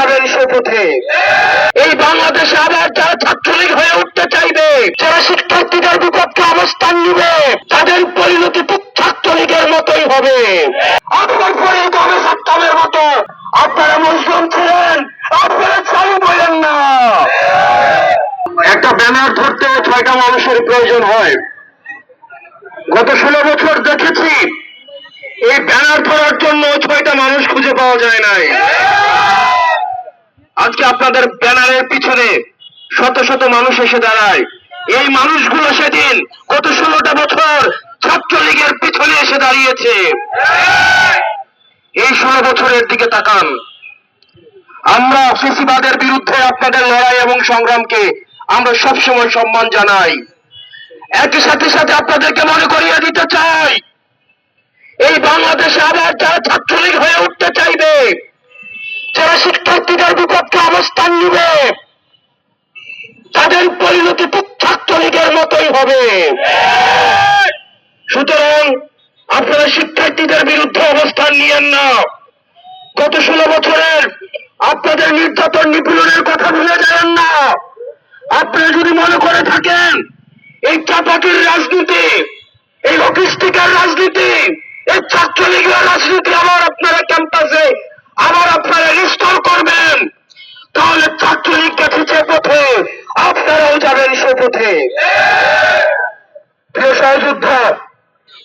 যাবেন শপথে। এই বাংলাদেশে আবার যারা ছাত্রলীগ হয়ে উঠতে চাইবে, যারা শিক্ষার্থীদের বিপক্ষে অবস্থান নিবে, তাদের পরিণতি ছাত্রলীগের মতোই হবে। আপনার পরিণত হবে সাত্তামের মতো। আপনারা মুসলিম ছিলেন, আপনারা চালু বলেন না। একটা ব্যানার ধরতে 6টা মানুষের প্রয়োজন হয়। গত 16 বছর দেখেছি এই ব্যানার ধরার জন্য 6টা মানুষ খুঁজে পাওয়া যায় নাই। আজকে আপনাদের ব্যানারের পিছনে শত শত মানুষ এসে দাঁড়ায়। এই মানুষগুলো সেদিন গত 16টা বছর ছাত্রলীগের পিছনে এসে দাঁড়িয়েছে। এই 16 বছরের দিকে তাকান। আমরা ফ্যাসিবাদের বিরুদ্ধে আপনাদের লড়াই এবং সংগ্রামকে আমরা সবসময় সম্মান জানাই। একই সাথে সাথে আপনাদেরকে মনে করিয়ে দিতে চাই, এই বাংলাদেশে আবার যারা ছাত্রলীগ হয়ে উঠতে চাইবে, যারা শিক্ষার্থীদের বিপক্ষে অবস্থান নিবে, তাদের পরিণতি ছাত্রলীগের মতোই হবে। সুতরাং আপনারা শিক্ষার্থীদের বিরুদ্ধে অবস্থান নিয়েন না। গত 16 বছরের আপনাদের নির্যাতন নিপীড়নের কথা ভুলে যাবেন না। আপনারা যদি মনে করে থাকেন এই চাপাটির রাজনীতি, এই লকিস্টিকার রাজনীতি, এই ছাত্রলীগের রাজনীতি আবার আপনারা ক্যাম্পাসে আবার আপনারা রিস্টোর করবেন, তাহলে ছাত্রলীগ গেছে যে পথে আপনারাও যাবেন সে পথে। প্রিয় সহযোদ্ধা,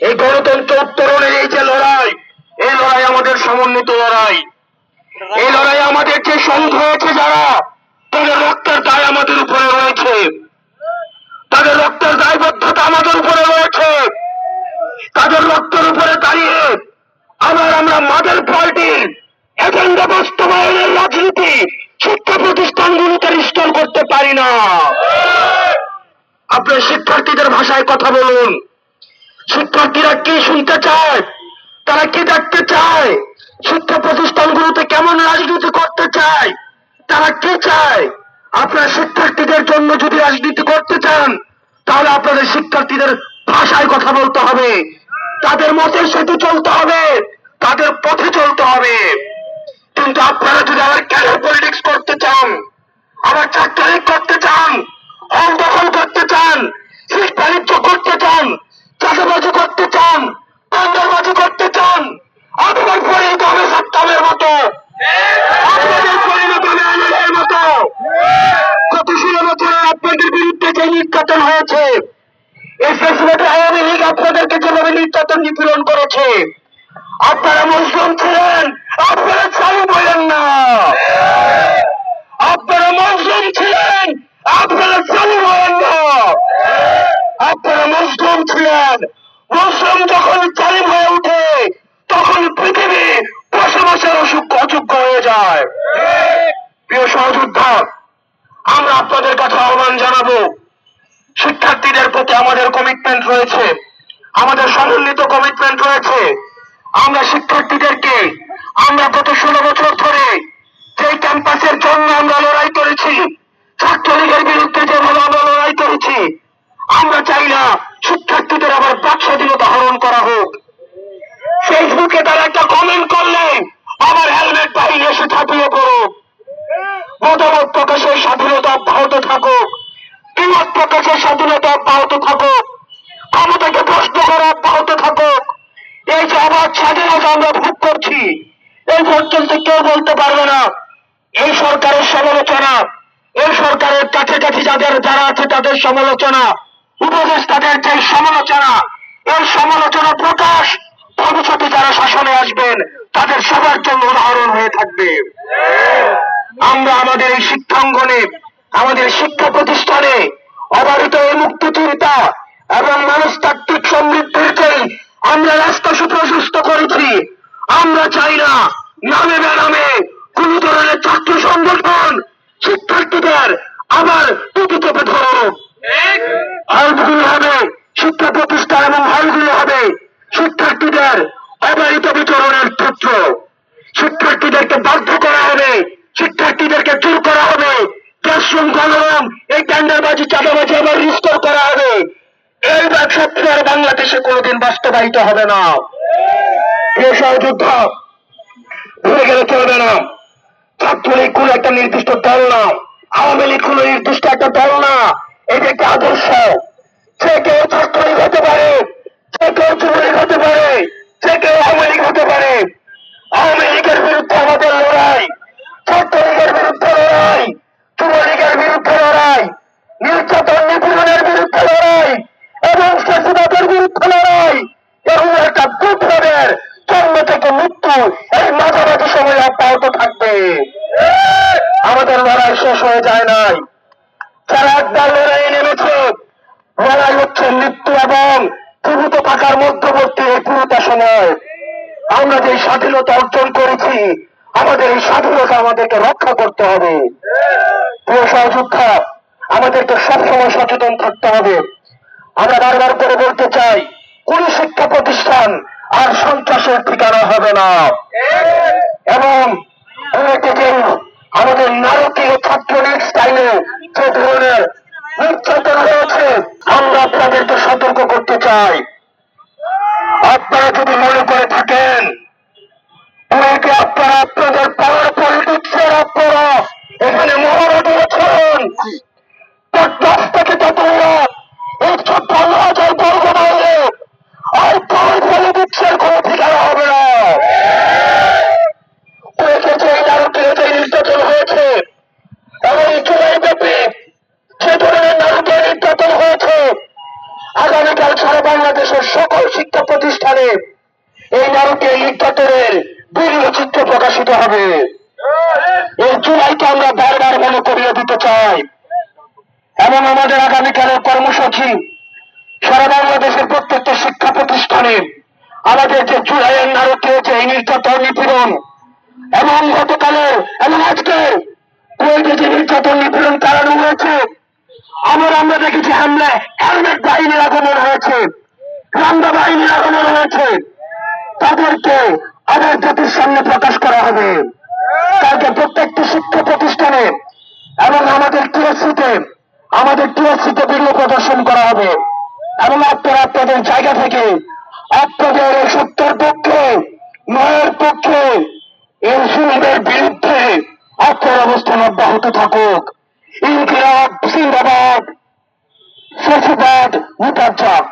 এই গণতন্ত্র উত্তরণের এই যে লড়াই, এই লড়াই আমাদের সমন্বিত লড়াই। এই লড়াই আমাদের যে সংঘ হয়েছে, যারা তাদের রক্তের দায় আমাদের উপরে রয়েছে, তাদের রক্তের দায়বদ্ধতা আমাদের উপরে রয়েছে। তাদের রক্তের উপরে দাঁড়িয়ে আবার আমরা মডেল পার্টির এজেন্ডা বাস্তবায়নের রাজনীতি শিক্ষা প্রতিষ্ঠানগুলোতে রিস্টোর করতে পারি না। আপনার শিক্ষার্থীদের ভাষায় কথা বলুন। শিক্ষার্থীরা কি শুনতে চায়, তারা কি দেখতে চায়, শিক্ষা প্রতিষ্ঠানগুলোতে কেমন রাজনীতি করতে চায়, তারা কি চায়। আপনারা শিক্ষার্থীদের জন্য যদি রাজনীতি করতে চান, তাহলে আপনাদের শিক্ষার্থীদের ভাষায় কথা বলতে হবে, তাদের মতের সাথে চলতে হবে, তাদের পথে চলতে হবে। কিন্তু আপনারা যদি আবার ক্যারিয়ার পলিটিক্স করতে চান, আবার ছাত্রলীগ করতে চান, হল দখল করতে চান, সিট বাণিজ্য করতে চান, চাষাবাজি করতে চান, পান্ডাবাজি করতে চান, আপনার পরিণত হবে সাত্তামের মতো, আপনাদের পরিণত হবে আনন্দের মতো। গত 16 বছরে আপনাদের বিরুদ্ধে যে নির্যাতন হয়েছে, এই ফ্যাসিবাদী আওয়ামী লীগ আপনাদেরকে যেভাবে নির্যাতন নিপীড়ন করেছে, আপনারা মুসলিম ছিলেন, আপনারা চালু বলেন না। আপনারা মুসলিম ছিলেন, আপনারা চালু বলেন না। আপনারা মুসলিম ছিলেন, মুসলিম যখন চালু হয়ে উঠে, তখন পৃথিবী বসবাসের অযোগ্য হয়ে যায়। প্রিয় সহযোদ্ধা, আমরা আপনাদের কাছে আহ্বান জানাবো, শিক্ষার্থীদের প্রতি আমাদের কমিটমেন্ট রয়েছে, আমাদের সমন্বিত কমিটমেন্ট রয়েছে। আমরা শিক্ষার্থীদেরকে, আমরা গত 16 বছর ধরে যে ক্যাম্পাসের জন্য আমরা লড়াই করেছি, ছাত্রলীগের বিরুদ্ধে যেভাবে আমরা লড়াই করেছি, আমরা চাই না শিক্ষার্থীদের আবার বাক স্বাধীনতা হরণ করা হোক। ফেসবুকে তারা একটা কমেন্ট করলে আবার হেলমেট বাহিনী এসে ছাপিয়ে পড়ুক। মতামত প্রকাশের স্বাধীনতা অব্যাহত থাকুক, বিমত প্রকাশের স্বাধীনতা অব্যাহত থাকুক, ক্ষমতাকে প্রশ্ন করা অব্যাহত থাকুক। এই যে আবার স্বাধীনতা আমরা ভোগ করছি, এই পর্যন্ত কেউ বলতে পারবে না এই সরকারের সমালোচনা, এই সরকারের কাছাকাছি যারা আছে তাদের সমালোচনা, উপদেষ্টাদের যে সমালোচনা, এই সমালোচনা প্রকাশ ভবিষ্যতে যারা শাসনে আসবেন তাদের সবার জন্য উদাহরণ হয়ে থাকবে। আমরা আমাদের এই শিক্ষাঙ্গনে, আমাদের শিক্ষা প্রতিষ্ঠানে অবারিত এই মুক্তি চিন্তা এবং মনস্তাত্ত্বিক সমৃদ্ধির চেয়ে আমরা রাস্তা সুপ্রশস্ত করেছি। আমরা চাই না নামে বেনামে কোন ধরনের ছাত্র সংগঠন শিক্ষার্থীদের আবার টুপি চেপে ধরুক। হলগুলো হবে শিক্ষা প্রতিষ্ঠান এবং হলগুলো হবে শিক্ষার্থীদের অবারিত বিচরণের ক্ষেত্র। শিক্ষার্থীদেরকে বাধ্য করা হবে, শিক্ষার্থীদেরকে জোর করা হবে, ক্লাসরুম গণরুম এই টেন্ডারবাজি চাঁদাবাজি আবার রিস্টোর করা হবে। এই স্বপ্ন আর বাংলাদেশে কোনোদিন বাস্তবায়িত হবে না। প্রিয় সহযোদ্ধা, ভুলে গেলে চলবে না, ছাত্রলীগ কোন একটা নির্দিষ্ট দল না, আওয়ামী লীগ কোন নির্দিষ্ট একটা দল না, এটা একটা আদর্শ। যে কেউ ছাত্রলীগ হতে পারে, যে কেউ যুবলীগ হতে পারে, যে কেউ আওয়ামী লীগ হতে পারে। আওয়ামী লীগের বিরুদ্ধে আমাদের লড়াই, ছাত্রলীগের বিরুদ্ধে লড়াই, যুবলীগের বিরুদ্ধে লড়াই, নির্যাতন নিপীড়নের বিরুদ্ধে লড়াই এবং শাসিবাদের বিরুদ্ধে লড়াই এবং একটা বিপ্লবের জন্ম থেকে মৃত্যু এই মাঝামাঝি সময় অব্যাহত থাকবে। আমাদের লড়াই শেষ হয়ে যায় নাই। যারা একবার লড়াইয়ে নেমেছে, লড়াই হচ্ছে মৃত্যু এবং জীবিত থাকার মধ্যবর্তী এই পুরোটা সময়। আমরা যে স্বাধীনতা অর্জন করেছি, আমাদের এই স্বাধীনতা আমাদেরকে রক্ষা করতে হবে। প্রিয় সহযোদ্ধা, আমাদেরকে সবসময় সচেতন থাকতে হবে। আমরা বারবার করে বলতে চাই, কোন শিক্ষা প্রতিষ্ঠান আর সন্ত্রাসের ঠিকানা হবে না। এবং অনেকে যে আমাদের নারকীয় ছাত্রলীগ স্টাইলে যে ধরনের নির্যাতন হয়েছে, আমরা আপনাদেরকে সতর্ক করতে চাই। আপনারা যদি মনে করে থাকেন অনেকে আপনারা আপনাদের পাওয়ার পলিটিক্সের আপনারা এখানে মহড়া দিয়েছেন, দশ থেকে ততরা এই ৫৬,০০০ বর্গ মাইলে আর পাওয়ার পলিটিক্সের কোনো ঠিকানা হবে না। অনেকে যে নারকীয় যে নির্যাতন হয়েছে এবং জুলাই ব্যাপী যে ধরনের নারকীয় নির্যাতন হয়েছে, আগামীকাল সারা বাংলাদেশের সকল শিক্ষা প্রতিষ্ঠানে এই নারকীয় নির্যাতনের ভিডিও চিত্র প্রকাশিত হবে। এই জুলাইকে আমরা বারবার মনে করিয়ে দিতে চাই এবং আমাদের আগামীকালের কর্মসূচি সারা বাংলাদেশের প্রত্যেকটা শিক্ষা প্রতিষ্ঠানে আমাদের যে জুলাইয়ের নারকীয় যে নির্যাতন নিপীড়ন এবং গতকালের এবং আজকে যে নির্যাতন নিপীড়ন চালানো হয়েছে, আমরা দেখেছি হামলায় হেলমেট বাহিনীর আগমন হয়েছে, রান্দা বাহিনীর আগমন হয়েছে। তাদেরকে আবার জাতির সামনে প্রকাশ করা হবে। তাকে প্রত্যেকটি শিক্ষা প্রতিষ্ঠানে এবং আমাদের টিএসসিতে ভিডিও প্রদর্শন করা হবে এবং আপনারা আপনাদের জায়গা থেকে আপনাদের এই সত্যের পক্ষে, ন্যায়ের পক্ষে, এই জুলুমের বিরুদ্ধে আপনার অবস্থান অব্যাহত থাকুক। ইনকিলাব জিন্দাবাদ, ফ্যাসিবাদ মুর্দাবাদ।